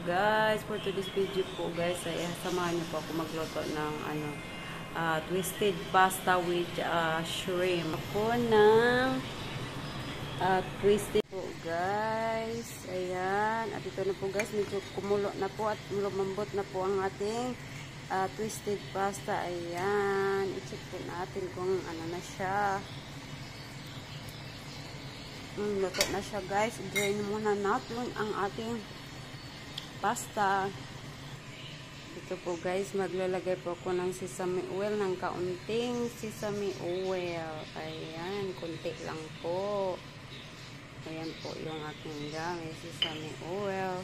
guys, for today's video po guys, ay samahan niyo po ako magluto ng twisted pasta with shrimp. Po ng twisted po guys. Ayan, at ito na po guys, medyo kumulo na po at lumambot na po ang ating twisted pasta. Ayan, i-check po natin kung ano na siya. Luto na siya guys. I-drain muna natin ang ating pasta. Ito po guys, maglalagay po ako ng sesame oil, ng kaunting sesame oil. Ayan, konti lang po. Ayan po yung aking gamit, sesame oil.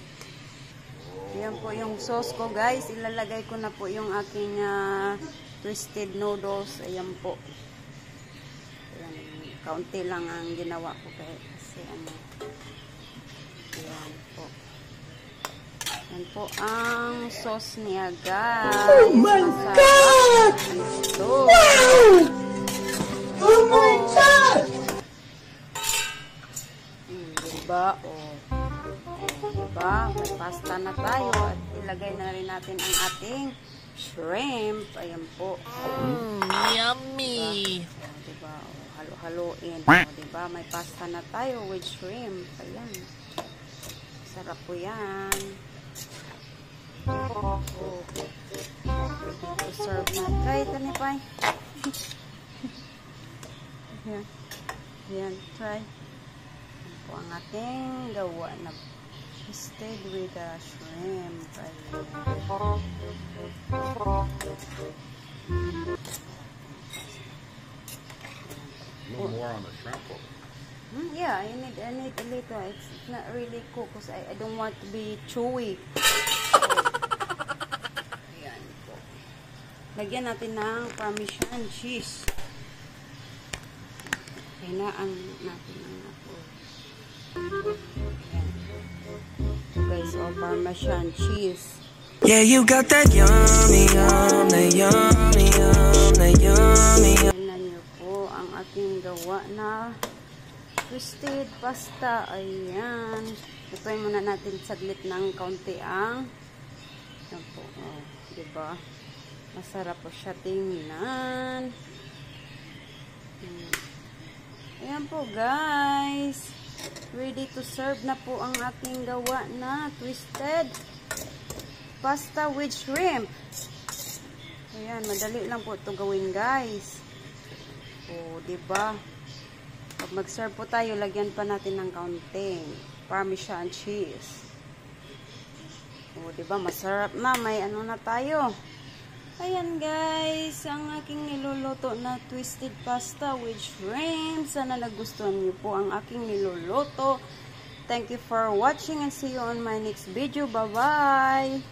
Ayan po yung sauce ko guys. Ilalagay ko na po yung aking twisted noodles. Ayan po. Ayan, kaunti lang ang ginawa ko kasi ano. Ayan po. Ayan po ang sauce niya guys. Oh my God! Ito. Wow! Oh my God! Diba? Oh. Diba? May pasta na tayo at ilagay na rin natin ang ating shrimp. Ayan po. Yummy! Diba? Oh, halo-haloin. Oh, diba? May pasta na tayo with shrimp. Ayan. Sarap po yan. Oh. Serve na. Try ito ni Pai. Ayan. Ayan. Try. Ayan po ang ating gawa na twisted with shrimp. Ayan. No more on the shrimp. Yeah, I need a little. It's not really cooked because I don't want to be chewy. Ayan po. Lagyan natin ng Parmesan cheese. Hinaan natin ng apple. Ayan. So guys, Parmesan cheese. Yeah, you got that yummy, yum, that yummy, yum, that yummy. Tingnan niyo po ang aking gawa na twisted pasta. Ayan. Ipay muna natin saglit ng kaunti ang ayan po. Oh, diba? Masarap po siya tingnan. Ayan po guys. Ready to serve na po ang aking gawa na twisted pasta with shrimp. Ayan, madali lang po ito gawin guys. Oh, diba? Pag mag-serve po tayo, lagyan pa natin ng kaunting Parmesan cheese. O, diba? Masarap na. May ano na tayo. Ayan, guys. Ang aking niluluto na twisted pasta with shrimp. Sana nagustuhan niyo po ang aking niluluto. Thank you for watching and see you on my next video. Bye-bye!